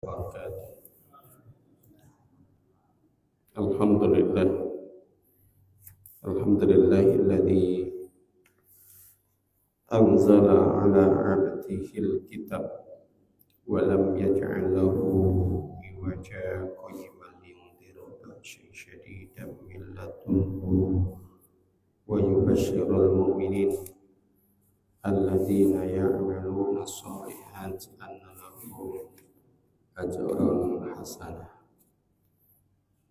wabarakatuh. Alhamdulillah, alhamdulillahilladzi anzala ala abdihil kitab wa lam yaj'al lahu iwaja qayyiman liyundhira ba'san syadidan min ladunhu wa yubashshirul mu'minin alladzina ya'maluna shalihat anna lahum ajran hasanah.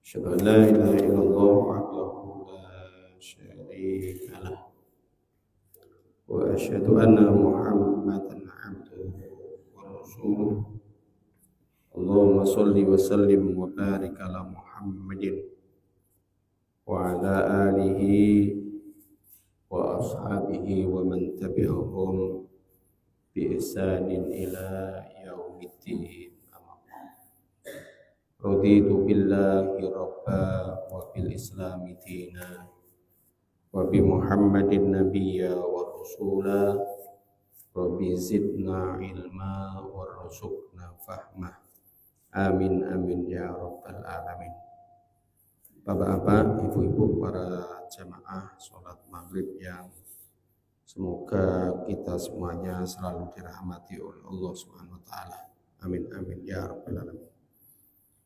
Asyhadu an la ilaha illallah wahdahu la syarika lah wa asyhadu anna Muhammadan abduhu wa rasuluh. Allahumma shalli wa sallim wa barik ala Muhammadin wa ala alihi wa ashabihi wa man tabi'ahum bi ihsanin ila yaumiddin. Raditu billahi rabba wa bil islami dina wa bi Muhammadin nabiyya wa rasula. Rabbi zidna ilma wa rzuqna fahmah. Amin amin ya rabbal alamin. Bapak-bapak, ibu-ibu, para jamaah sholat maghrib yang semoga kita semuanya selalu dirahmati oleh Allah Subhanahu wa taala. Amin amin ya rabbal alamin.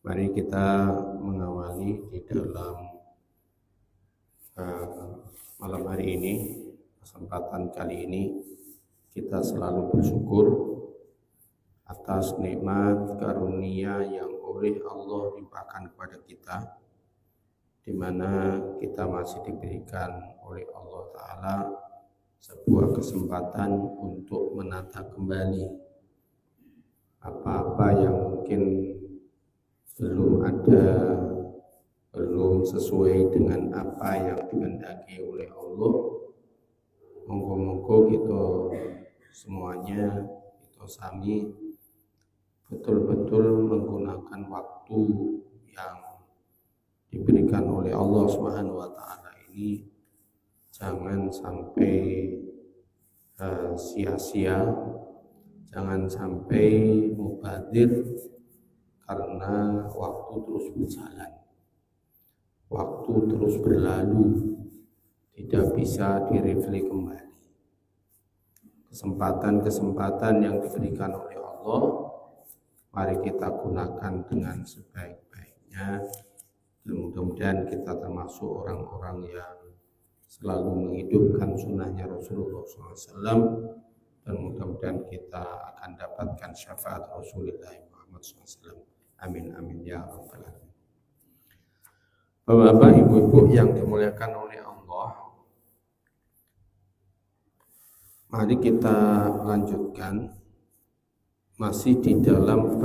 Mari kita mengawali di dalam malam hari ini, kesempatan kali ini kita selalu bersyukur atas nikmat karunia yang oleh Allah limpahkan kepada kita, di mana kita masih diberikan oleh Allah Ta'ala sebuah kesempatan untuk menata kembali apa-apa yang mungkin belum sesuai dengan apa yang dikehendaki oleh Allah. Monggo-monggo kita semuanya, kita sami betul-betul menggunakan waktu yang diberikan oleh Allah Subhanahu wa taala ini, jangan sampai sia-sia, jangan sampai mubadir, karena waktu terus berjalan, waktu terus berlalu, tidak bisa direfleks kembali. Kesempatan-kesempatan yang diberikan oleh Allah, mari kita gunakan dengan sebaik-baiknya. Dan mudah-mudahan kita termasuk orang-orang yang selalu menghidupkan sunnahnya Rasulullah SAW, dan mudah-mudahan kita akan dapatkan syafaat Rasulullah Muhammad SAW. Amin amin ya rabbal alamin. Bapak-bapak, ibu-ibu yang dimuliakan oleh Allah, mari kita lanjutkan masih di dalam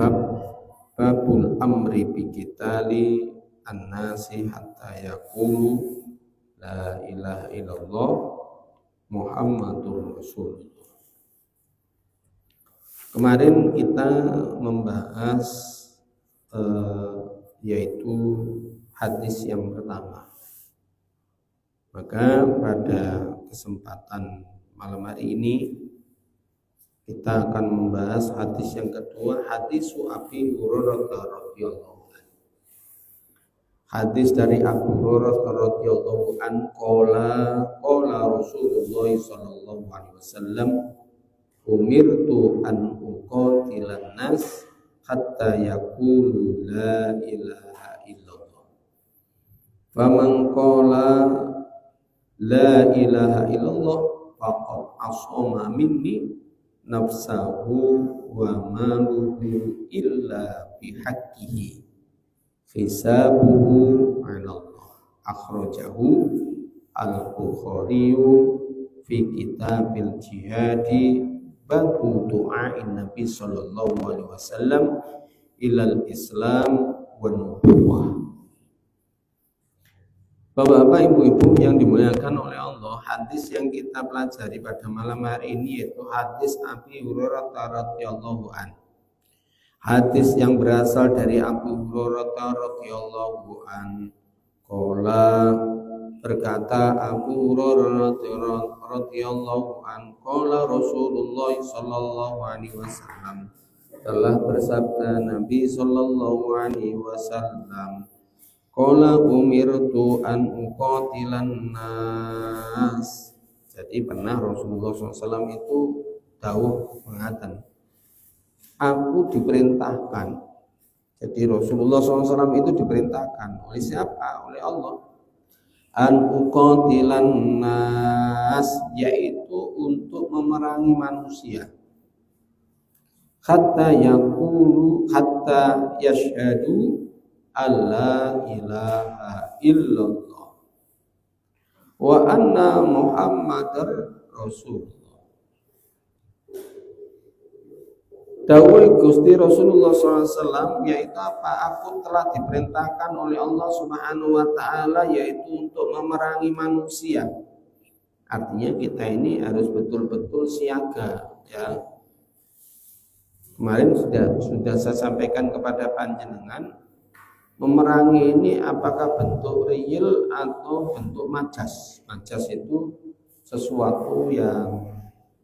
babul amri bi qitali an-nasi hatta yaqulu la ilaha illallah Muhammadur Rasulullah. Kemarin kita membahas yaitu hadis yang pertama. Maka pada kesempatan malam hari ini kita akan membahas hadis yang kedua, hadis Abi Hurairah radhiyallahu anhu. Hadis dari Abu Hurairah radhiyallahu anhu, qala Rasulullah sallallahu alaihi wasallam, umirtu an uqatilan nas hatta yaqulu la ilaha illallah. Faman qala la ilaha illallah faqad asama minni nafsahu wa maluhu illa bihaqqihi hisabuhu 'ala Allah. Akhrajahu Al-Bukhari fi kitabil jihadi babu du'ain Nabi sallallahu alaihi wasallam ilal Islam wa nubuwah. Bapak-bapak, ibu-ibu yang dimuliakan oleh Allah, hadis yang kita pelajari pada malam hari ini yaitu hadis Abi Hurairah radhiyallahu anhu. Hadis yang berasal dari Abu Hurairah radhiyallahu anhu. Qala, berkata Abu Hurairah radhiyallahu anhu, qala Rasulullah sallallahu alaihi wasallam, telah bersabda Nabi sallallahu alaihi wasallam, qala umirtu an uqatilan nas. Jadi pernah Rasulullah SAW itu dawuh mengatakan, aku diperintahkan. Jadi Rasulullah SAW itu diperintahkan oleh siapa? Oleh Allah. An uqatilan nas, yaitu untuk memerangi manusia. Hatta yashhadu alla ilaha illallah wa anna muhammadar rasulullah. Dawuh Gusti Rasulullah SAW, yaitu apa? Aku telah diperintahkan oleh Allah Subhanahu wa taala, yaitu untuk memerangi manusia. Artinya kita ini harus betul-betul siaga, ya. Kemarin sudah saya sampaikan kepada panjenengan, memerangi ini apakah bentuk real atau bentuk majas. Majas itu sesuatu yang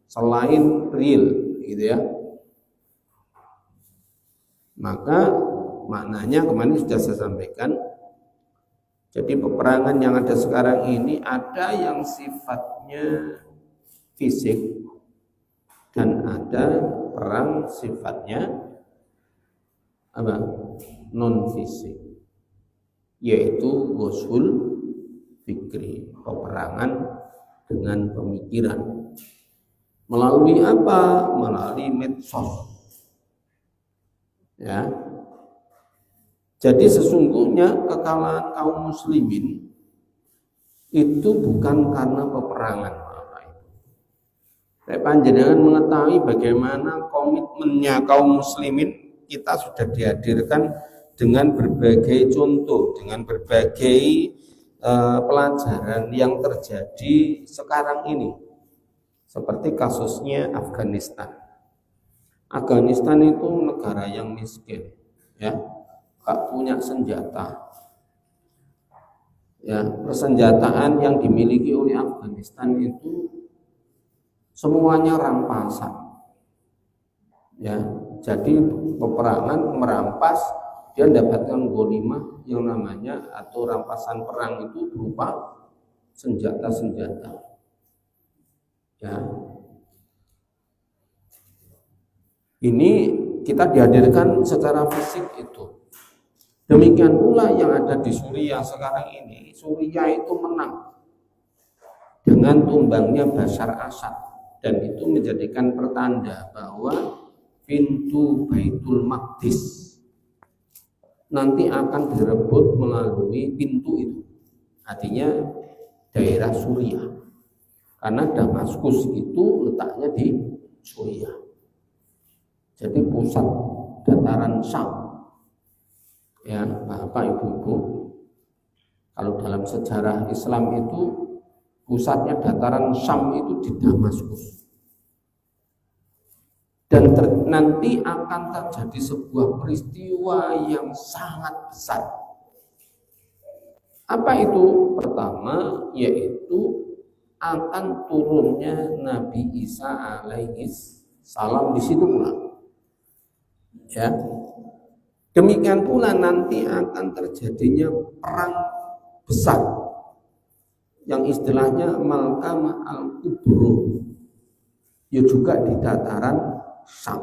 selain real, gitu ya. Maka maknanya kemarin sudah saya sampaikan. Jadi peperangan yang ada sekarang ini ada yang sifatnya fisik dan ada perang sifatnya apa? Non fisik, yaitu ghazwul fikri, peperangan dengan pemikiran. Melalui apa? Melalui medsos. Ya. Jadi sesungguhnya kekalahan kaum muslimin itu bukan karena peperangan. Panjenengan mengetahui bagaimana komitmennya kaum muslimin, kita sudah dihadirkan dengan berbagai contoh, dengan berbagai pelajaran yang terjadi sekarang ini. Seperti kasusnya Afghanistan. Afghanistan itu negara yang miskin, ya, gak punya senjata. Ya, persenjataan yang dimiliki oleh Afghanistan itu semuanya rampasan, ya. Jadi peperangan merampas, dia mendapatkan ghanimah yang namanya atau rampasan perang itu berupa senjata-senjata, ya. Ini kita dihadirkan secara fisik itu. Demikian pula yang ada di Suriah sekarang ini. Suriah itu menang dengan tumbangnya Bashar Assad. Dan itu menjadikan pertanda bahwa pintu Baitul Maqdis nanti akan direbut melalui pintu itu. Artinya daerah Suriah. Karena Damaskus itu letaknya di Suriah. Jadi pusat dataran Syam. Ya, Bapak Ibu-ibu, kalau dalam sejarah Islam itu pusatnya dataran Syam itu di Damaskus. Dan nanti akan terjadi sebuah peristiwa yang sangat besar. Apa itu? Pertama, yaitu akan turunnya Nabi Isa alaihis salam di situ pula. Ya. Demikian pula nanti akan terjadinya perang besar yang istilahnya Malkamah al-Kubro, ya juga di dataran Syam.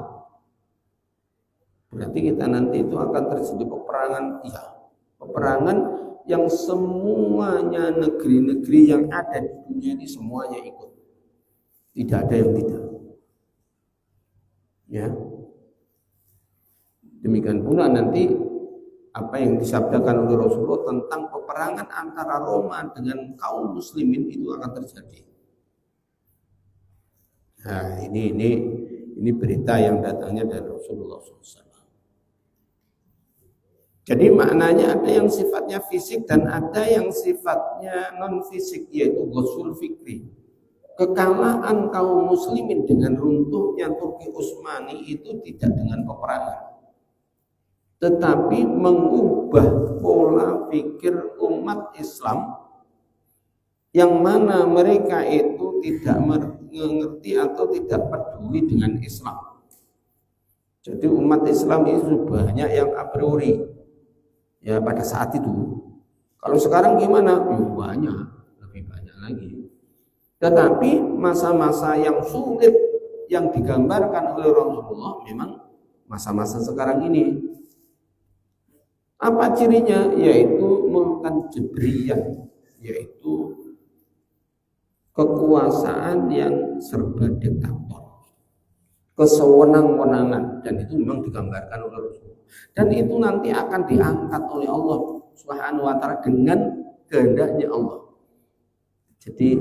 Berarti kita nanti itu akan terjadi peperangan, ya, peperangan yang semuanya negeri-negeri yang ada di dunia ini semuanya ikut. Tidak ada yang tidak. Ya. Demikian pula nanti apa yang disabdakan oleh Rasulullah tentang peperangan antara Roma dengan kaum muslimin itu akan terjadi. Nah, ini berita yang datangnya dari Rasulullah SAW. Jadi maknanya ada yang sifatnya fisik dan ada yang sifatnya non fisik, yaitu ghazwul fikri. Kekalahan kaum muslimin dengan runtuhnya Turki Utsmani itu tidak dengan peperangan, tetapi mengubah pola pikir umat Islam yang mana mereka itu tidak mengerti atau tidak peduli dengan Islam. Jadi umat Islam itu banyak yang a priori ya pada saat itu. Kalau sekarang gimana? Banyak, lebih banyak lagi. Tetapi masa-masa yang sulit yang digambarkan oleh Rasulullah memang masa-masa sekarang ini. Apa cirinya? Yaitu mulkan jabriyah, yaitu kekuasaan yang serba diktator, kesewenang-wenangan, dan itu memang digambarkan oleh Rasulullah. Dan itu nanti akan diangkat oleh Allah Subhanahu wa taala dengan kehendaknya Allah. Jadi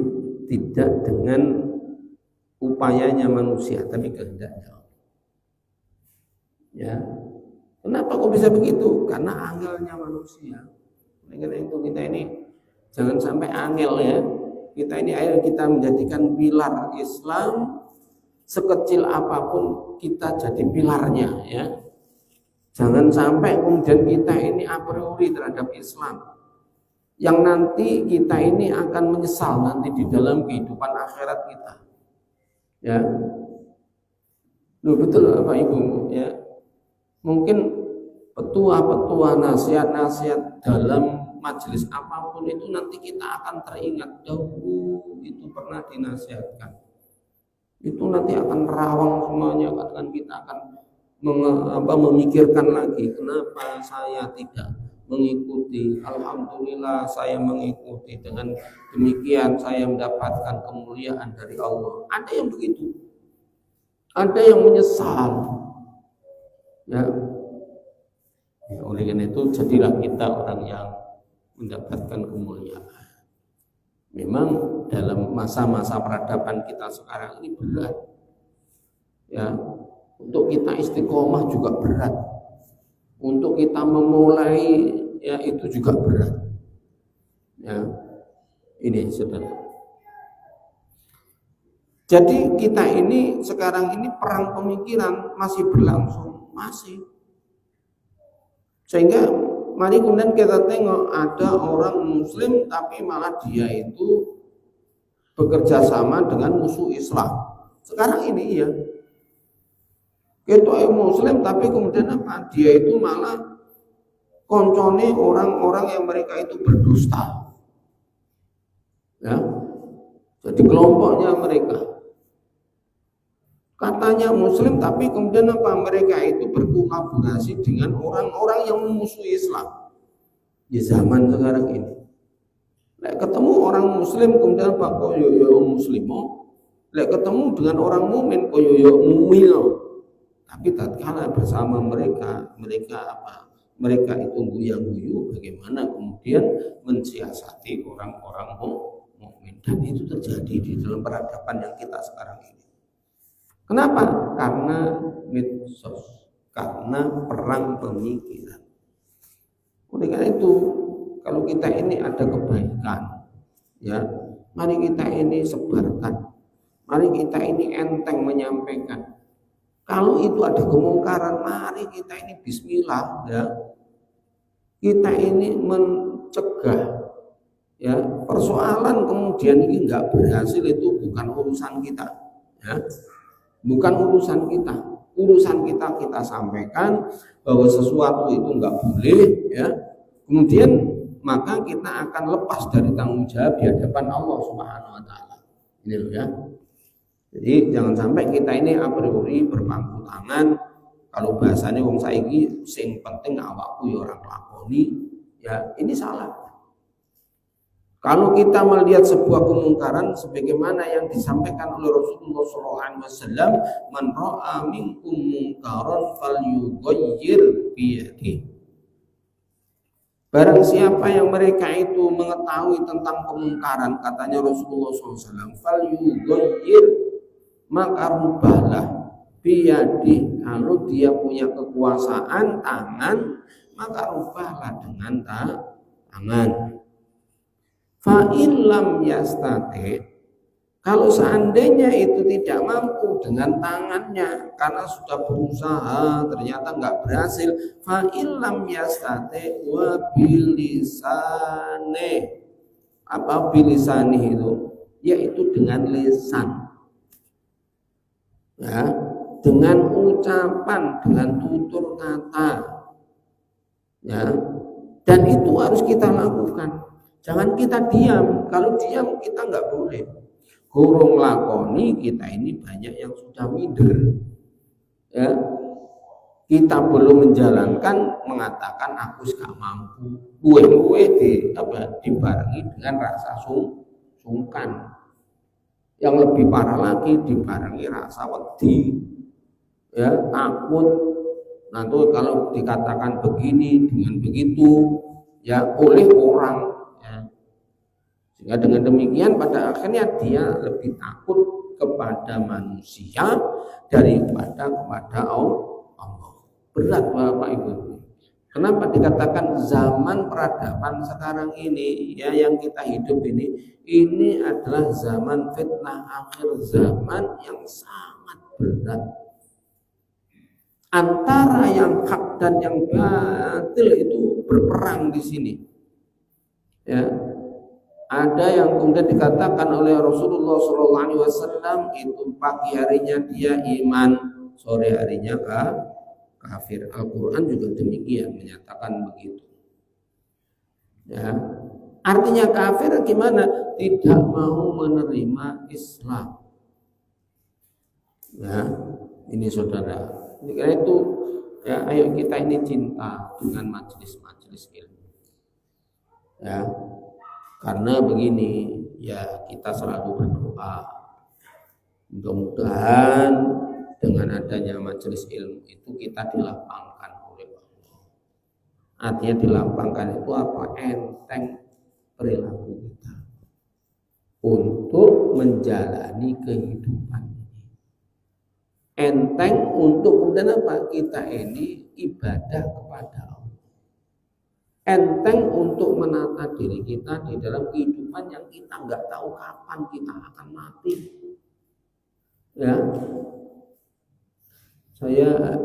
tidak dengan upayanya manusia, tapi kehendaknya Allah. Ya. Kenapa kok bisa begitu? Karena angelnya manusia. Karena itu kita ini jangan sampai angel ya. Kita ini ayo kita menjadikan pilar Islam sekecil apapun kita jadi pilarnya ya. Jangan sampai kemudian kita ini a priori terhadap Islam yang nanti kita ini akan menyesal nanti di dalam kehidupan akhirat kita. Ya. Loh, betul Bapak Ibu ya. Mungkin petua-petua, nasihat-nasihat dalam majelis apapun itu nanti kita akan teringat dahulu itu pernah dinasihatkan. Itu nanti akan rawang semuanya, akan kita akan memikirkan lagi kenapa saya tidak mengikuti. Alhamdulillah saya mengikuti, dengan demikian saya mendapatkan kemuliaan dari Allah. Ada yang begitu, ada yang menyesal ya. Oleh karena itu jadilah kita orang yang mendapatkan kemuliaan. Memang dalam masa-masa peradaban kita sekarang ini berat ya. Untuk kita istiqomah juga berat, untuk kita memulai ya itu juga berat ya. Ini saudara, jadi kita ini sekarang ini perang pemikiran masih berlangsung, masih. Sehingga mari kemudian kita tengok ada orang muslim tapi malah dia itu bekerja sama dengan musuh Islam. Sekarang ini ya, kita muslim tapi kemudian apa? Dia itu malah koncone orang-orang yang mereka itu berdusta. Ya. Jadi kelompoknya mereka. Katanya muslim tapi kemudian apa? Mereka itu berkolaborasi dengan orang-orang yang memusuhi Islam. Di zaman sekarang ini. Lek ketemu orang muslim kemudian apa? Kok yo muslimo. Lek ketemu dengan orang mukmin kok yo mumino. Tapi tatkala bersama mereka apa? Mereka itu guyang-guyu bagaimana kemudian mensiasati orang-orang mukmin, dan itu terjadi di dalam peradaban yang kita sekarang ini. Kenapa? Karena medsos, karena perang pemikiran. Oleh karena itu, kalau kita ini ada kebaikan, ya, mari kita ini sebarkan, mari kita ini enteng menyampaikan. Kalau itu ada kemungkaran, mari kita ini bismillah, ya, kita ini mencegah. Ya, persoalan kemudian ini nggak berhasil itu bukan urusan kita, ya. Bukan urusan kita. Urusan kita sampaikan bahwa sesuatu itu enggak boleh ya. Kemudian maka kita akan lepas dari tanggung jawab di hadapan Allah Subhanahu wa taala. Ini loh ya. Jadi jangan sampai kita ini a priori berpangku tangan. Kalau bahasanya wong saiki sing penting awakku ya ora nglakoni, ya ini salah. Kalau kita melihat sebuah kemungkaran sebagaimana yang disampaikan oleh Rasulullah SAW, man ra'a minkum munkaran falyughayyir biyadihi. Barang siapa yang mereka itu mengetahui tentang kemungkaran, katanya Rasulullah SAW, falyughayyir, maka rubahlah biyadihi. Kalau dia punya kekuasaan tangan, maka rubahlah dengan tangan. Fa'in lam yastati, kalau seandainya itu tidak mampu dengan tangannya karena sudah berusaha ternyata nggak berhasil, fa'in lam yastati wa bilisane, apa bilisani itu? Yaitu dengan lisan. Ya, dengan ucapan, dengan tutur kata, ya. Dan itu harus kita lakukan. Jangan kita diam. Kalau diam kita nggak boleh. Kurung lakoni, kita ini banyak yang sudah minder, ya. Kita belum menjalankan, mengatakan aku gak mampu. Gue dibarengi dengan rasa sungkan. Yang lebih parah lagi dibarengi rasa wedi, ya, takut. Nanti kalau dikatakan begini dengan begitu, ya, oleh orang, ya. Sehingga dengan demikian pada akhirnya dia lebih takut kepada manusia daripada kepada Allah. Berat Bapak Ibu. Kenapa dikatakan zaman peradaban sekarang ini, ya, yang kita hidup ini adalah zaman fitnah, akhir zaman yang sangat berat. Antara yang hak dan yang batil itu berperang di sini. Ya. Ada yang kemudian dikatakan oleh Rasulullah SAW itu pagi harinya dia iman, sore harinya kafir. Al-Quran juga demikian menyatakan begitu. Ya. Artinya kafir gimana? Tidak mau menerima Islam. Ya, ini saudara. Karena itu, ya, ayo kita ini cinta dengan majelis-majelis ilmu. Ya, karena begini, ya, kita selalu berdoa. Mudah-mudahan dengan adanya majelis ilmu itu kita dilapangkan oleh Allah. Artinya dilapangkan itu apa? Enteng perilaku kita untuk menjalani kehidupan ini. Enteng untuk kemudian apa? Kita ini ibadah kepada Allah. Enteng untuk menata diri kita di dalam kehidupan yang kita nggak tahu kapan kita akan mati. Ya. Saya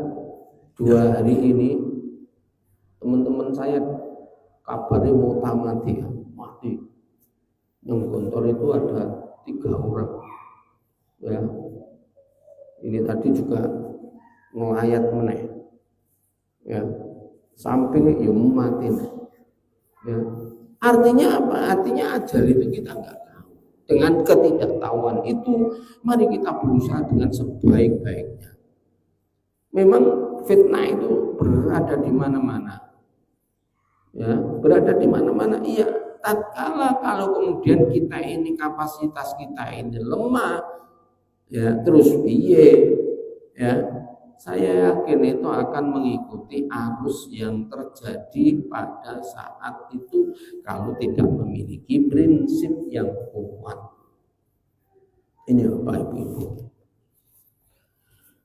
2 hari ini teman-teman saya kabarnya mau mati. Yang gontor itu ada 3 orang. Ya. Ini tadi juga ngelayat meneh. Ya. Samping ya mati. Ya. Artinya apa? Artinya ajal itu kita nggak tahu. Dengan ketidaktahuan itu, mari kita berusaha dengan sebaik-baiknya. Memang fitnah itu berada di mana-mana, ya, berada di mana-mana. Iya, tatkala kalau kemudian kita ini kapasitas kita ini lemah, ya, terus piye, ya, saya yakin itu akan mengikuti arus yang terjadi pada saat itu kalau tidak memiliki prinsip yang kuat. Ini Bapak Ibu.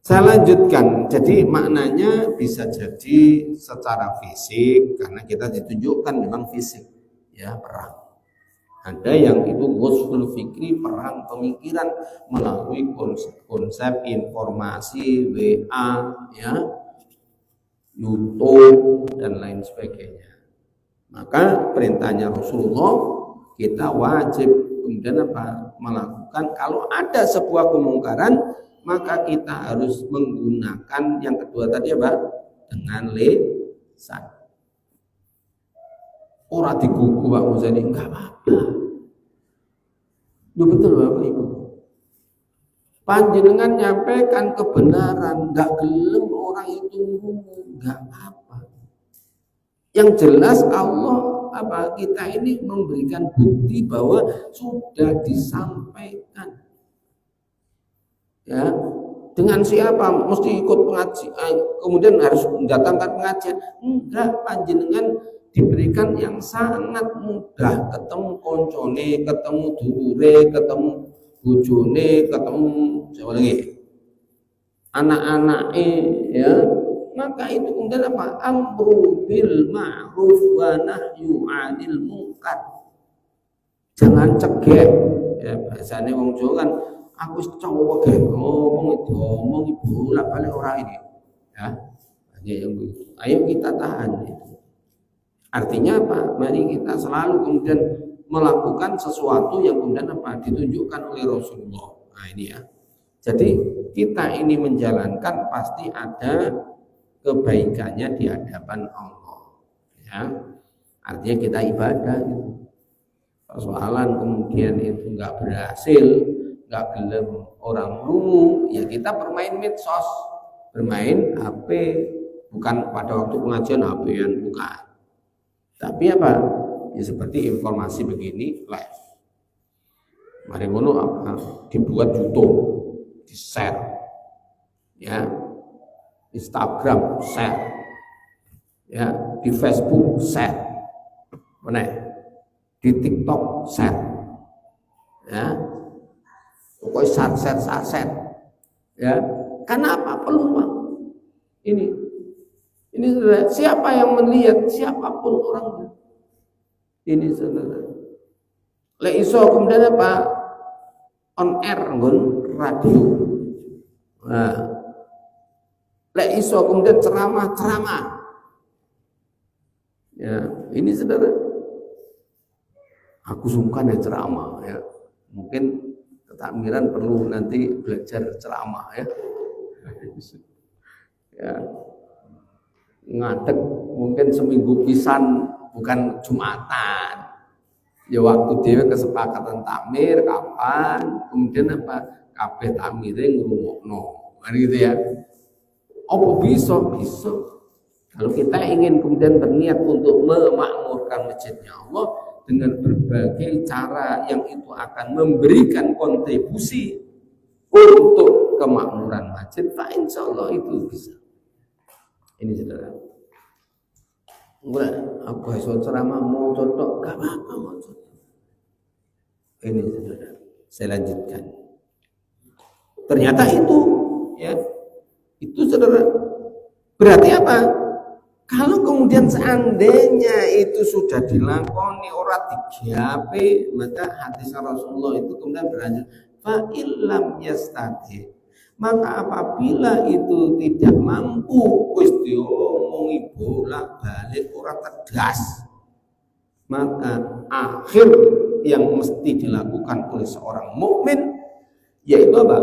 Saya lanjutkan, jadi maknanya bisa jadi secara fisik karena kita ditunjukkan memang fisik, ya, perang. Ada yang itu ghusl fikri, perang pemikiran melalui konsep informasi, WA, ya, YouTube dan lain sebagainya. Maka perintahnya Rasulullah, kita wajib kemudian apa? Melakukan kalau ada sebuah kemungkaran, maka kita harus menggunakan yang kedua tadi apa? Dengan lisan. Orang digugu Pak Muzani, enggak apa-apa. Itu betul Bapak Ibu. Panjenengan nyampaikan kebenaran, enggak gelem orang itu enggak apa-apa. Yang jelas Allah apa? Kita ini memberikan bukti bahwa sudah disampaikan. Ya, dengan siapa? Mesti ikut pengajian, kemudian harus mendatangkan pengajian. Enggak, panjenengan diberikan yang sangat mudah, ketemu koncone, ketemu dulure, ketemu bojone, ketemu siapa lagi? Anak-anake, ya. Maka itu kemudian apa? Amru bil ma'ruf wa nahyu 'anil munkar. Jangan cegek. Ya, bahasane wong Jawa kan aku cowok ngomong ibu lah balik orang ini, ya, hanya yang begitu. Ayo kita tahan itu. Artinya apa? Mari kita selalu kemudian melakukan sesuatu yang kemudian apa? Ditunjukkan oleh Rasulullah. Nah ini ya. Jadi kita ini menjalankan pasti ada kebaikannya di hadapan Allah. Ya, artinya kita ibadah gitu. Persoalan kemudian itu nggak berhasil, nggak gelem orang lungu, ya kita bermain medsos, bermain HP, bukan pada waktu pengajian HP-an, bukan. Tapi apa? Ya seperti informasi begini live. Mari ngono apa? Dibuat YouTube, di share, ya, Instagram share, ya, di Facebook share, mana? Di TikTok share, ya, pokoknya share, ya. Kenapa peluang ini saudara, siapa yang melihat, siapapun orangnya, ini saudara. Lek iso kemudian apa? On air nggon radio. Nah, lek iso kemudian ceramah. Ya, ini saudara. Aku sungkan ya ceramah ya. Mungkin ketakmiran perlu nanti belajar ceramah ya. Ya. Ngadeg mungkin seminggu pisan, bukan Jumatan. Ya waktu dia kesepakatan takmir kapan, kemudian apa kabeh takmire ngrungokno. Kan gitu ya. Apa bisa? Kalau kita ingin kemudian berniat untuk memakmurkan masjidnya Allah dengan berbagai cara yang itu akan memberikan kontribusi untuk kemakmuran masjid, insya Allah itu bisa. Ini saudara. Enggak, aku iso ceramah mau contoh, gak apa-apa mau contoh. Ini saudara. Saya lanjutkan. Ternyata itu, ya, itu saudara. Berarti apa? Kalau kemudian seandainya itu sudah dilakoni orang digawe, maka hadis Rasulullah itu kemudian berlanjut, fa illam yastati. Maka apabila itu tidak mampu, wis diomongi bolak-balik ora tegas, maka akhir yang mesti dilakukan oleh seorang mukmin yaitu apa?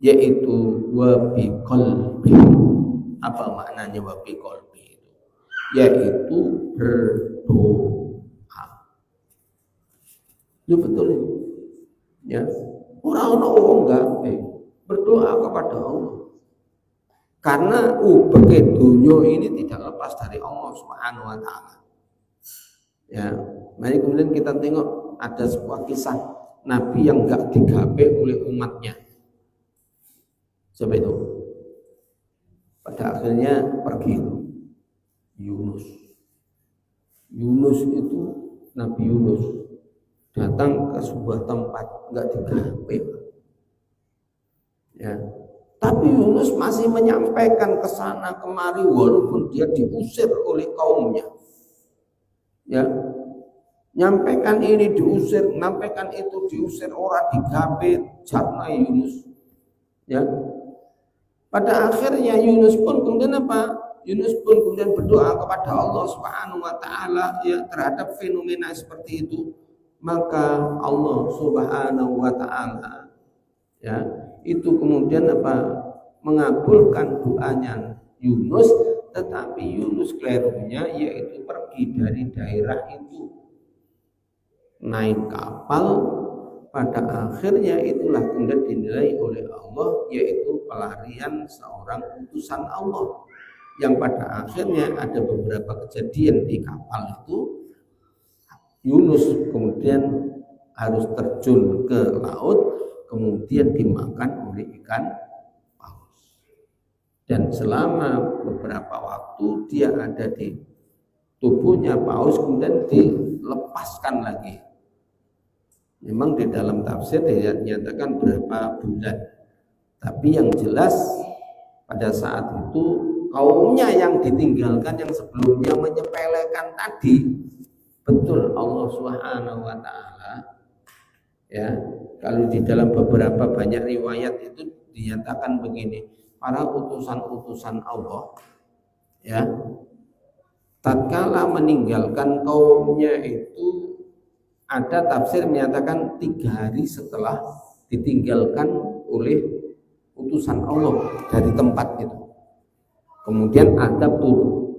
Yaitu wabi qalbi. Apa maknanya wabi qalbi itu? Yaitu berdoa. Itu betul ini. Ya. Orang enggak berdoa kepada Allah. Karena berbagai dunia ini tidak lepas dari Allah Subhanahu wa taala. Ya, mari kemudian kita tengok ada sebuah kisah Nabi yang enggak digawe oleh umatnya. Siapa itu? Pada akhirnya pergi Yunus. Yunus itu Nabi Yunus datang ke sebuah tempat enggak digawe. Ya. Tapi Yunus masih menyampaikan ke sana kemari walaupun dia diusir oleh kaumnya. Ya. Nyampaikan ini diusir, nyampaikan itu diusir, orang digawe jarna Yunus. Ya. Pada akhirnya Yunus pun kemudian apa? Yunus pun kemudian berdoa kepada Allah Subhanahu wa taala ya terhadap fenomena seperti itu. Maka Allah Subhanahu wa taala ya itu kemudian apa? Mengabulkan doanya Yunus, tetapi Yunus kelirunya yaitu pergi dari daerah itu naik kapal, pada akhirnya itulah kemudian dinilai oleh Allah yaitu pelarian seorang utusan Allah yang pada akhirnya ada beberapa kejadian di kapal itu Yunus kemudian harus terjun ke laut kemudian dimakan oleh ikan paus dan selama beberapa waktu dia ada di tubuhnya paus kemudian dilepaskan lagi. Memang di dalam tafsir dinyatakan berapa bulan, tapi yang jelas pada saat itu kaumnya yang ditinggalkan yang sebelumnya menyepelekan tadi betul Allah Subhanahu wa taala ya. Kalau di dalam beberapa banyak riwayat itu dinyatakan begini, para utusan-utusan Allah ya tatkala meninggalkan kaumnya itu ada tafsir menyatakan 3 hari setelah ditinggalkan oleh utusan Allah dari tempat itu. Kemudian adab turun.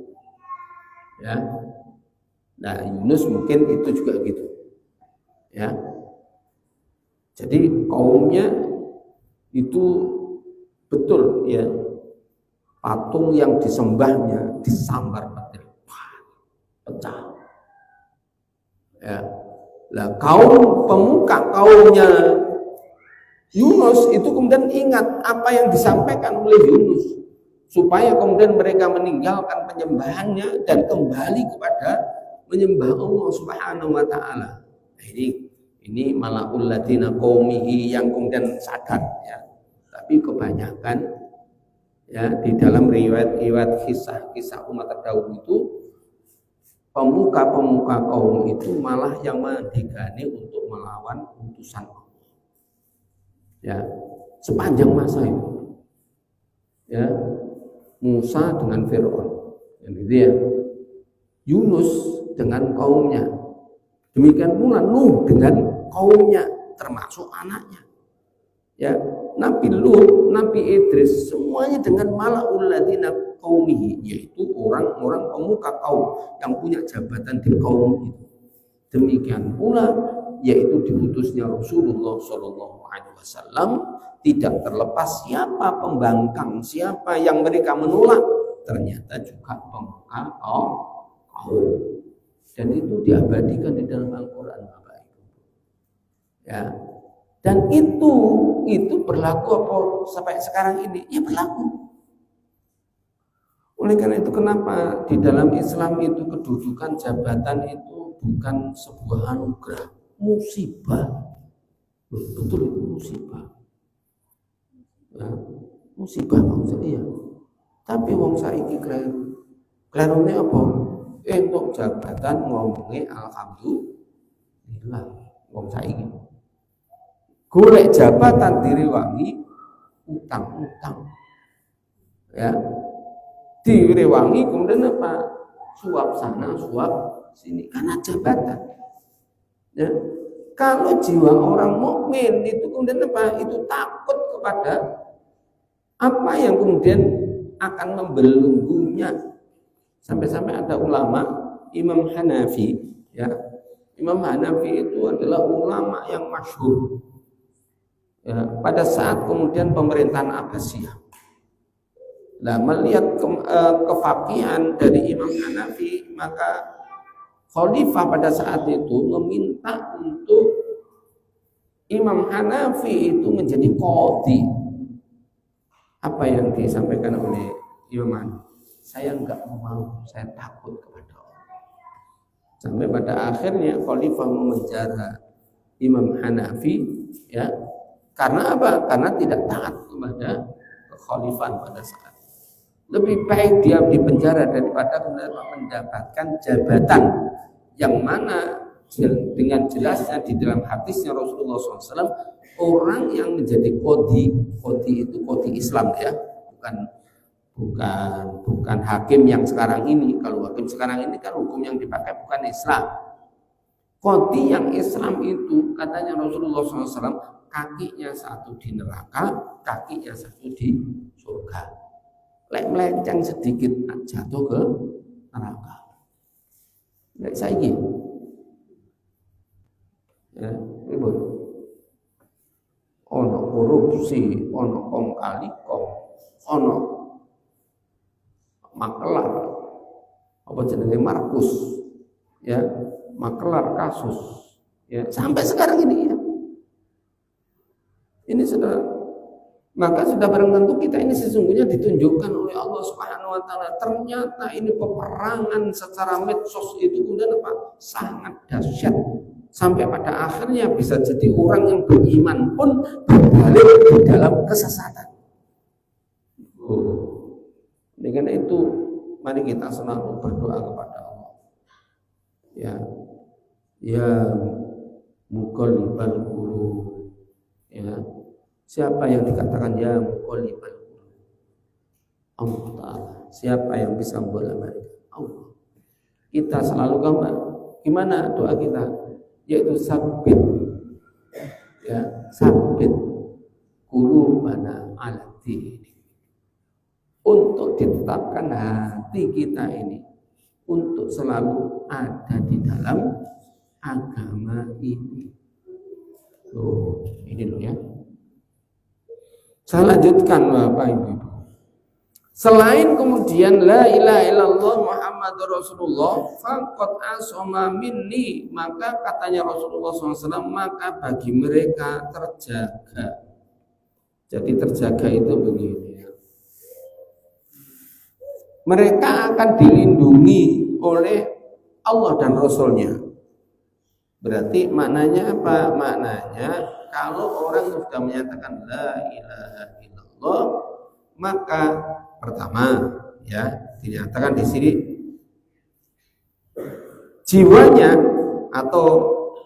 Ya. Nah, Yunus mungkin itu juga gitu. Ya. Jadi kaumnya itu betul ya, patung yang disembahnya disambar petir, pecah. Ya. Nah, pemuka kaumnya Yunus itu kemudian ingat apa yang disampaikan oleh Yunus, supaya kemudian mereka meninggalkan penyembahannya dan kembali kepada menyembah Allah Subhanahu wa taala. Nah, ini malaul ladina qaumihi yang kemudian sadar ya. Tapi kebanyakan ya di dalam riwayat kisah umat terdahulu itu pemuka kaum itu malah yang mendigani untuk melawan utusan Allah. Ya, sepanjang masa itu. Ya, Musa dengan Fir'aun, gitu ya. Yunus dengan kaumnya. Demikian pula Nuh dengan kaumnya, termasuk anaknya. Ya, Nabi Lut, Nabi Idris, semuanya dengan malaul ladina qaumihi, yaitu orang-orang pemuka kaum yang punya jabatan di kaum itu. Demikian pula yaitu diutusnya Rasulullah Shallallahu Alaihi Wasallam, tidak terlepas siapa pembangkang, siapa yang mereka menolak, ternyata juga pemuka kaum. Dan itu diabadikan di dalam Al-Quran, Bapak Ibu. Ya. Dan itu berlaku apa sampai sekarang ini? Ya berlaku. Oleh karena itu kenapa di dalam Islam itu kedudukan jabatan itu bukan sebuah anugerah, musibah. Betul itu musibah. Ya, musibah maksudnya. Tapi wong saiki kleru. Klerune apa? Untuk jabatan ngomongnya alhamdulillah. Wong saiki golek jabatan direwangi utang-utang. Ya. Direwangi kemudian apa? Suap sana, suap sini karena jabatan. Ya. Kalau jiwa orang mukmin itu kemudian apa? Itu takut kepada apa yang kemudian akan membelenggunya. Sampai-sampai ada ulama Imam Hanafi, ya. Imam Hanafi itu adalah ulama yang masyhur. Ya, pada saat kemudian pemerintahan Abbasiyah. Nah, melihat kefakihan dari Imam Hanafi, maka khalifah pada saat itu meminta untuk Imam Hanafi itu menjadi qadhi. Apa yang disampaikan oleh Imam Hanafi? Saya enggak mau, saya takut kepada Allah. Sampai pada akhirnya khalifah memenjara Imam Hanafi, ya. Karena apa? Karena tidak taat kepada kekhalifahan pada saat. Lebih baik dia di penjara daripada mendapatkan jabatan yang mana dengan jelasnya di dalam hadisnya Rasulullah SAW, orang yang menjadi qadhi itu qadhi Islam ya, bukan hakim yang sekarang ini. Kalau hakim sekarang ini kan hukum yang dipakai bukan Islam. Qadhi yang Islam itu katanya Rasulullah SAW, kakinya satu di neraka, kakinya satu di surga. Melenceng sedikit jatuh ke neraka. Nggak saiki. Ya, ibu. Ono korupsi, ono kong kali kong, ono makelar, apa jenenge Markus, ya, makelar kasus, ya, sampai sekarang ini ya. Ini sudah, maka sudah barang tentu kita ini sesungguhnya ditunjukkan oleh Allah Subhanahu wa taala. Ternyata ini peperangan secara medsos itu kemudian apa? Sangat dahsyat. Sampai pada akhirnya bisa jadi orang yang beriman pun berbalik di dalam kesesatan. Dengan itu mari kita selalu berdoa kepada Allah. Ya muqallibal qulub. Ya. Siapa yang dikatakan ya muqallibal qulub? Allah Ta'ala. Siapa yang bisa membolak-balik? Allah. Kita selalu gimana doa kita? Yaitu sabit, ya, sabit qulubana qulubana ala dini, untuk ditetapkan hati kita ini untuk selalu ada di dalam agama ini. Ini loh ya. Saya lanjutkan Bapak Ibu. Selain kemudian la ilaha illallah Muhammadur Rasulullah faqad asoma minni, maka katanya Rasulullah SAW, maka bagi mereka terjaga. Jadi terjaga itu begini ya. Mereka akan dilindungi oleh Allah dan Rasulnya. Berarti maknanya apa? Maknanya kalau orang sudah menyatakan la ilaha illallah, maka pertama ya dinyatakan di sini jiwanya, atau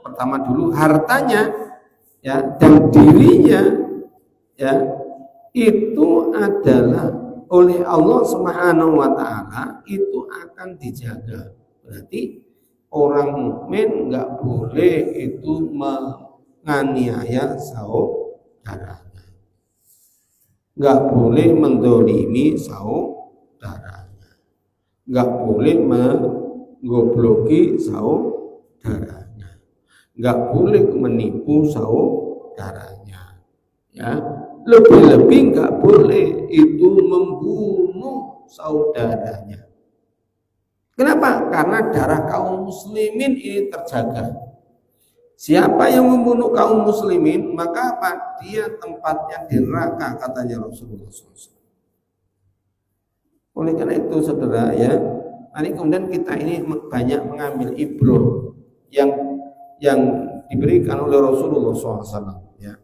pertama dulu hartanya ya dan dirinya ya itu adalah oleh Allah Subhanahu wa taala, itu akan dijaga. Berarti orang mukmin enggak boleh itu menganiaya saudaranya, enggak boleh mendolimi saudaranya, enggak boleh menggobloki saudaranya, enggak boleh menipu saudaranya ya. Lebih-lebih enggak boleh itu membunuh saudaranya. Kenapa? Karena darah kaum muslimin ini terjaga. Siapa yang membunuh kaum muslimin, maka apa? Dia tempatnya di neraka, katanya Rasulullah SAW. Oleh karena itu saudara ya, mari kemudian kita ini banyak mengambil ibrah yang diberikan oleh Rasulullah SAW ya.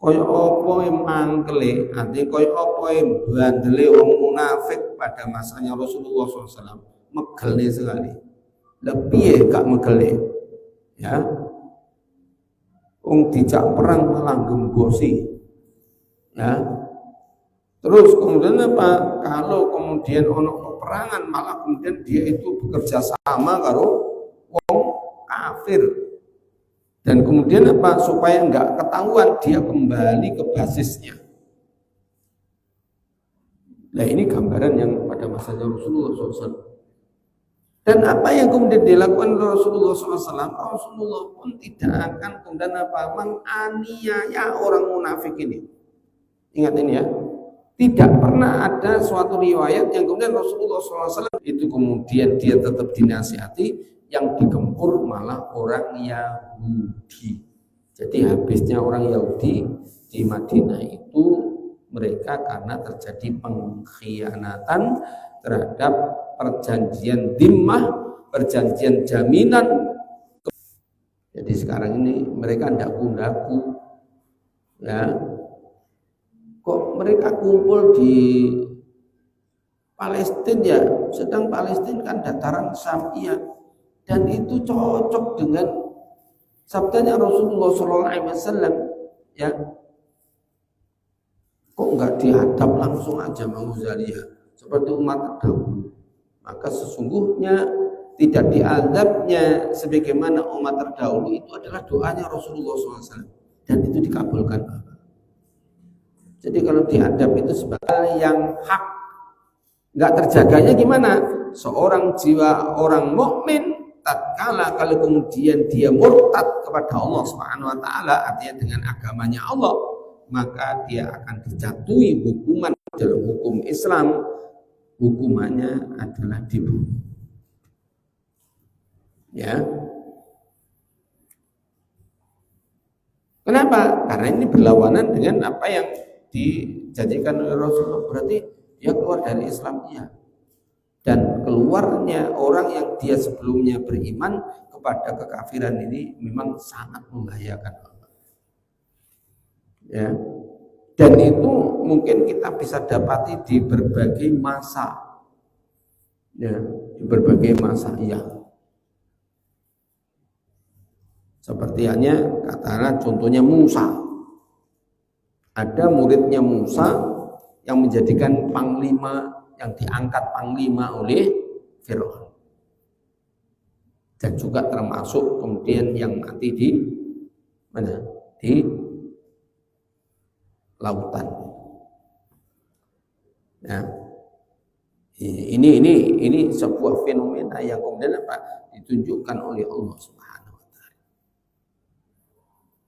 Kaya apa yang mangkele, artinya kaya apa yang bandele wong munafik pada masanya Rasulullah SAW, megele sekali. Lebih gak megele ya. Wong dijak perang malah gembosi ya. Terus kemudian apa? Kalau kemudian ono peperangan malah kemudian dia itu bekerja sama karo wong kafir. Dan kemudian apa? Supaya enggak ketahuan, dia kembali ke basisnya. Nah ini gambaran yang pada masanya Rasulullah SAW. Dan apa yang kemudian dilakukan oleh Rasulullah SAW, Rasulullah pun tidak akan kemudian apa? Menganiaya orang munafik ini. Ingat ini ya. Tidak pernah ada suatu riwayat yang kemudian Rasulullah SAW itu kemudian dia tetap dinasihati, yang digempur malah orang Yahudi. Jadi habisnya orang Yahudi di Madinah itu mereka karena terjadi pengkhianatan terhadap perjanjian dhimmah, perjanjian jaminan. Jadi sekarang ini mereka daku-daku ya. Kok mereka kumpul di Palestina ya, sedang Palestina kan dataran Syam iya. Dan itu cocok dengan sabdanya Rasulullah SAW ya. Kok enggak dihadap langsung aja Manguzaliyah seperti umat terdahulu? Maka sesungguhnya tidak diadabnya sebagaimana umat terdahulu itu adalah doanya Rasulullah SAW, dan itu dikabulkan. Jadi kalau dihadap itu sebagai yang hak, enggak terjaganya gimana? Seorang jiwa orang mukmin tatkala kalau kemudian dia murtad kepada Allah Subhanahu wa taala, artinya dengan agamanya Allah, maka dia akan dijatuhi hukuman dalam hukum Islam, hukumannya adalah dibunuh. Ya. Kenapa? Karena ini berlawanan dengan apa yang dijanjikan oleh Rasulullah, berarti dia keluar dari Islam ya. Dan keluarnya orang yang dia sebelumnya beriman kepada kekafiran ini memang sangat membahayakan. Ya. Dan itu mungkin kita bisa dapati di berbagai masa. Ya, di berbagai masa ya. Seperti hanya katakanlah contohnya Musa. Ada muridnya Musa yang menjadikan panglima, yang diangkat panglima oleh Firaun, dan juga termasuk kemudian yang mati di mana, di lautan. Ya. Ini sebuah fenomena yang kemudian ditunjukkan oleh Allah Subhanahu wa taala.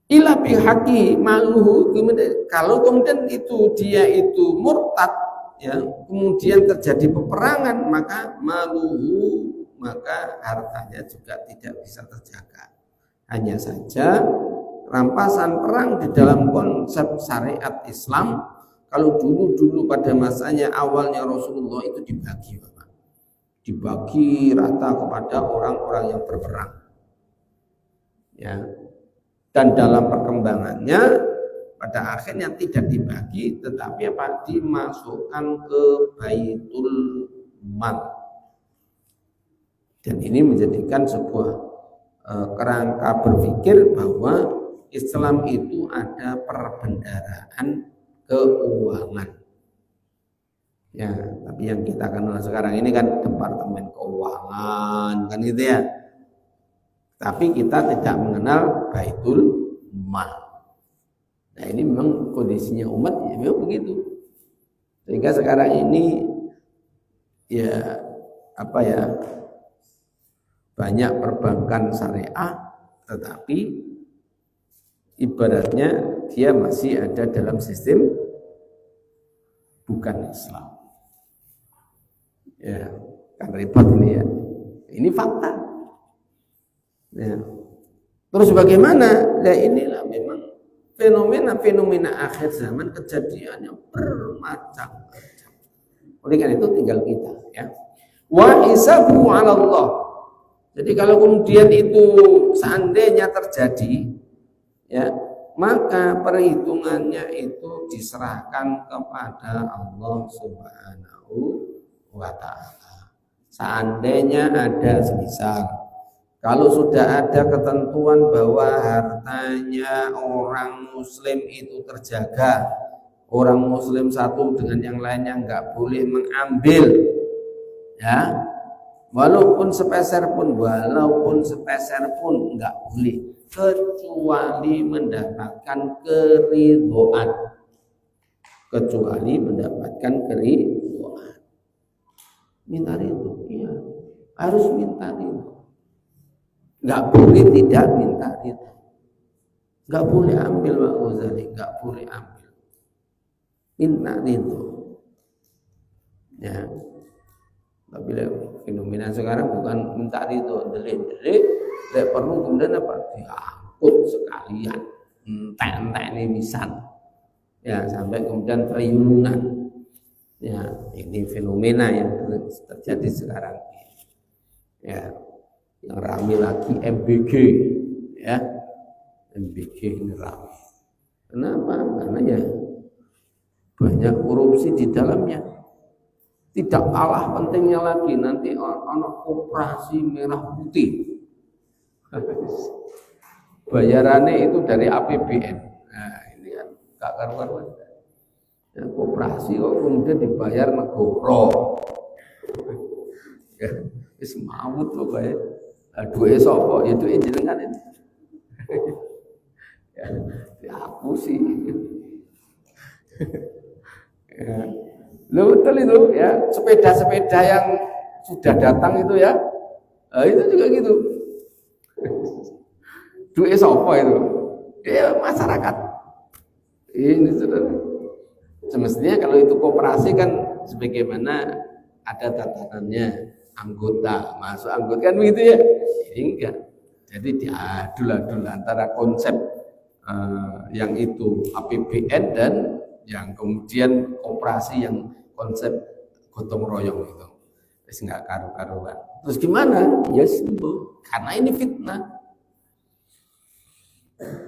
Ila bihaqi maluhu, kalau kemudian dia itu murtad, ya, kemudian terjadi peperangan, maka maluhu, maka hartanya juga tidak bisa terjaga. Hanya saja rampasan perang di dalam konsep syariat Islam, kalau dulu pada masanya awalnya Rasulullah itu dibagi, Bapak. Dibagi rata kepada orang-orang yang berperang. Ya. Dan dalam perkembangannya pada akhirnya tidak dibagi, tetapi dimasukkan ke Baitul Mal. Dan ini menjadikan sebuah kerangka berpikir bahwa Islam itu ada perbendaharaan keuangan. Ya, tapi yang kita kenal sekarang ini kan departemen keuangan, kan gitu ya. Tapi kita tidak mengenal Baitul Mal. Nah, ini memang kondisinya umat ya memang begitu. Sehingga sekarang ini ya banyak perbankan syariah, tetapi ibaratnya dia masih ada dalam sistem bukan Islam. Ya, kan repot ini ya. Ini fakta. Ya. Terus bagaimana? Nah, inilah memang fenomena akhir zaman kejadiannya bermacam-macam. Oleh karena itu tinggal kita, ya. Wa hisabu 'ala Allah. Jadi kalau kemudian itu seandainya terjadi, ya, maka perhitungannya itu diserahkan kepada Allah Subhanahu wa taala. Seandainya ada semisal, kalau sudah ada ketentuan bahwa hartanya orang muslim itu terjaga, orang muslim satu dengan yang lainnya enggak boleh mengambil, ya, walaupun sepeser pun enggak boleh, kecuali mendapatkan keridhaan. Minta ridho, iya, harus minta ridho. Enggak boleh tidak minta ridho. Enggak boleh ambil, Pak Ghazali, enggak boleh ambil. Minta ridho. Ya. Tapi fenomena sekarang bukan minta ridho, delik-delik, perlu kemudian diangkut sekalian, entek-entek ini misal, ya, sampai kemudian triliunan. Ya, ini fenomena yang terjadi sekarang. Ya, yang ramai lagi MBG, ya, MBG ini ramai. Kenapa? Karena ya banyak korupsi di dalamnya. Tidak kalah pentingnya lagi nanti ono operasi merah putih. Bayarannya itu dari APBN. Nah, ini kan gak karuan. Ya, koperasi kok kemudian dibayar negara. Ya, wis maut lho kae. Duwe sapa? Ya duwe jenengan ini. Ya, aku sih. Ya. Loh, betul itu ya, sepeda-sepeda yang sudah datang itu ya, itu juga gitu. Duit sapa itu? Ya masyarakat. Ini sudah. Semestinya kalau itu koperasi kan sebagaimana ada tatanannya, anggota masuk anggota kan begitu ya. Ini enggak. Jadi diadul-adul antara konsep yang itu APBN dan yang kemudian koperasi yang konsep gotong royong itu. Terus enggak karu-karuan. Terus gimana? Ya sembuh. Karena ini fitnah.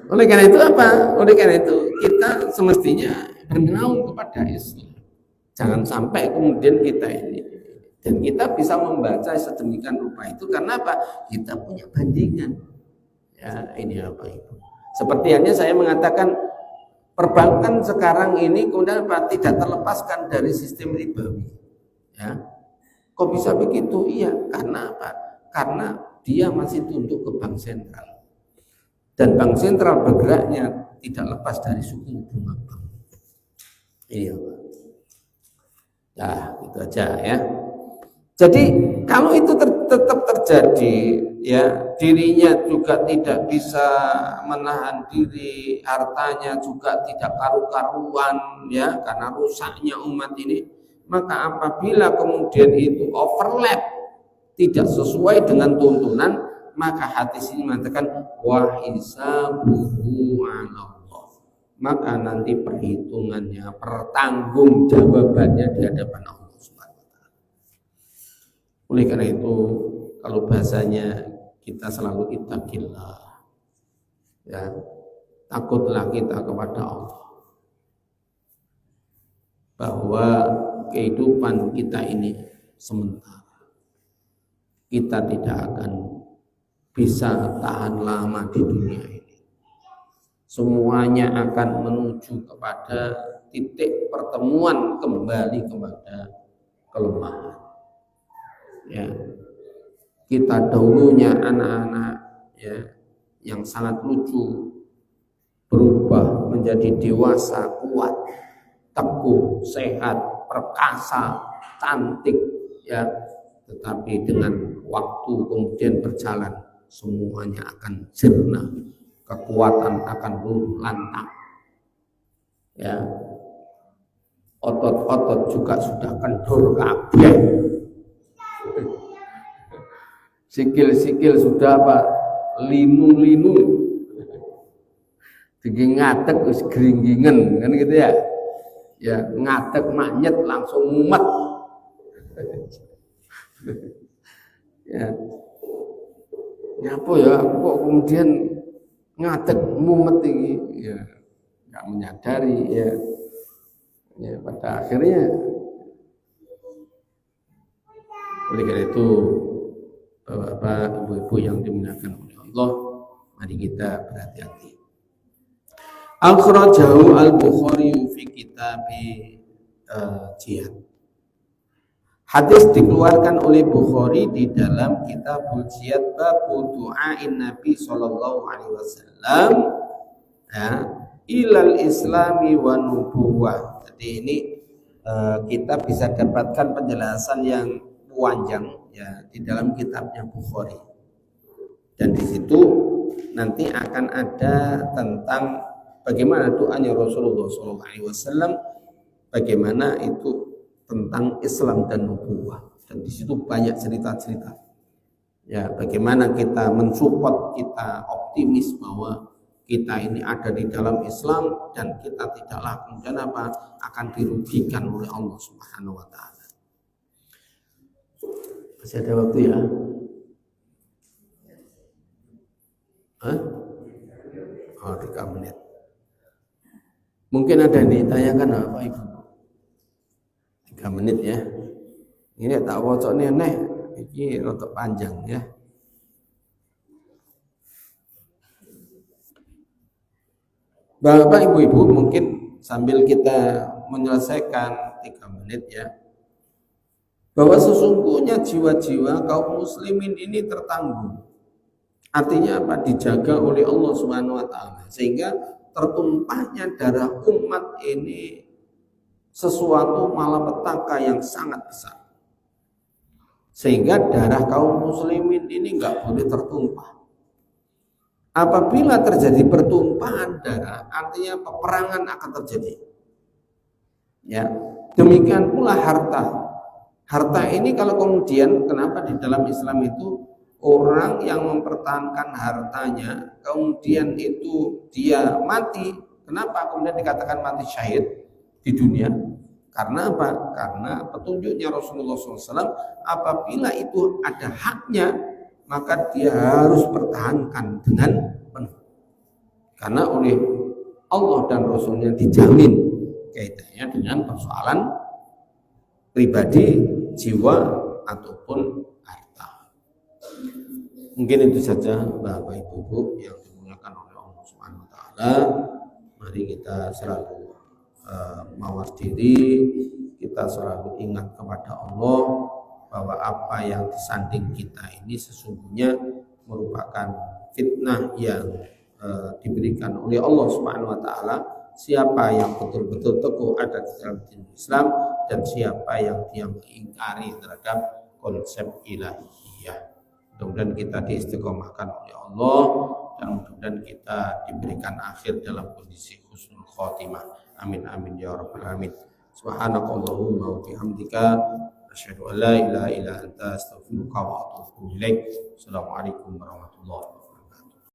Oleh karena itu apa? Oleh karena itu kita semestinya bernaung kepada Islam. Jangan sampai kemudian kita ini, dan kita bisa membaca sedemikian rupa itu karena apa? Kita punya bandingan. Ya, ini apa itu? Seperti halnya saya mengatakan perbankan sekarang ini kemudian apa? Tidak terlepaskan dari sistem ribawi. Ya. Kok bisa begitu? Iya, karena apa? Karena dia masih tunduk ke bank sentral. Dan bank sentral bergeraknya tidak lepas dari suku bunga bank. Iya. Nah, itu aja ya. Jadi kalau itu tetap terjadi, ya dirinya juga tidak bisa menahan diri, hartanya juga tidak karu-karuan, ya karena rusaknya umat ini, maka apabila kemudian itu overlap, tidak sesuai dengan tuntunan, maka hadis ini mengatakan wa hisabuhu 'ala Allah. Maka nanti perhitungannya, pertanggungjawabannya di hadapan Allah. Oleh karena itu, kalau bahasanya kita selalu ittaqillah, ya takutlah kita kepada Allah, bahwa kehidupan kita ini sementara, kita tidak akan bisa tahan lama di dunia ini. Semuanya akan menuju kepada titik pertemuan kembali kepada kelemahan. Ya, kita dahulunya anak-anak ya yang sangat lucu berubah menjadi dewasa, kuat, teguh, sehat, perkasa, cantik, ya. Tetapi dengan waktu kemudian berjalan, semuanya akan sirna, kekuatan akan luluh lantak, ya. Otot-otot juga sudah kendor kabeh. Sikil-sikil sudah apa? Linu-linu. Digi ngadeg wis gringgingen kan gitu ya. Ya, ngadeg manyet langsung mumet. Ya. Ya apa ya? Kok kemudian ngadeg mumet ini? Ya, enggak menyadari ya. Ya, pada akhirnya oleh karena itu Bapak, Ibu-ibu yang dimuliakan oleh Allah, mari kita berhati-hati. Akhrajahu al-Bukhari fi kitab jihad. Hadis dikeluarkan oleh Bukhari di dalam kitab jihad bab du'ain Nabi sallallahu alaihi wasallam ya, ilal islami wa nubuwah. Jadi ini kita bisa dapatkan penjelasan yang panjang ya di dalam kitabnya Bukhari, dan di situ nanti akan ada tentang bagaimana doanya Rasulullah SAW, bagaimana itu tentang Islam dan nubuwah, dan di situ banyak cerita-cerita ya bagaimana kita mensupport, kita optimis bahwa kita ini ada di dalam Islam dan kita tidaklah kemudian apa akan dirugikan oleh Allah Subhanahu wa taala. Masih ada waktu ya? Hah? Oh, 3 menit. Mungkin ada yang ditanyakan apa Ibu? 3 menit ya. Ini tak wocok nih, ini rotok panjang ya. Bapak Ibu-ibu mungkin sambil kita menyelesaikan 3 menit ya, bahwa sesungguhnya jiwa-jiwa kaum muslimin ini tertanggung. Artinya apa? Dijaga oleh Allah Subhanahu wa taala, sehingga tertumpahnya darah umat ini sesuatu malapetaka yang sangat besar. Sehingga darah kaum muslimin ini enggak boleh tertumpah. Apabila terjadi pertumpahan darah, artinya peperangan akan terjadi. Ya, demikian pula harta. Harta ini kalau kemudian kenapa di dalam Islam itu orang yang mempertahankan hartanya kemudian itu dia mati, kenapa kemudian dikatakan mati syahid di dunia? Karena apa? Karena petunjuknya Rasulullah SAW, apabila itu ada haknya maka dia harus pertahankan dengan penuh, karena oleh Allah dan Rasulnya dijamin kaitannya dengan persoalan pribadi, jiwa ataupun harta. Mungkin itu saja Bapak Ibu yang dimuliakan oleh Allah Subhanahu wa taala. Mari kita selalu mawas diri, kita selalu ingat kepada Allah bahwa apa yang disanding kita ini sesungguhnya merupakan fitnah yang diberikan oleh Allah Subhanahu wa taala siapa yang betul-betul teguh ada di dalam dinul Islam dan siapa yang dia mengingkari terhadap konsep ilahiyah. Mudah-mudahan kita diistiqomahkan oleh Allah dan mudah-mudahan kita diberikan akhir dalam kondisi husnul khotimah. Amin amin ya rabbal alamin. Subhanakallahumma wa bihamdika asyhadu an la ilaha illa anta astaghfiruka wa atubu ilaik. Assalamualaikum warahmatullahi wabarakatuh.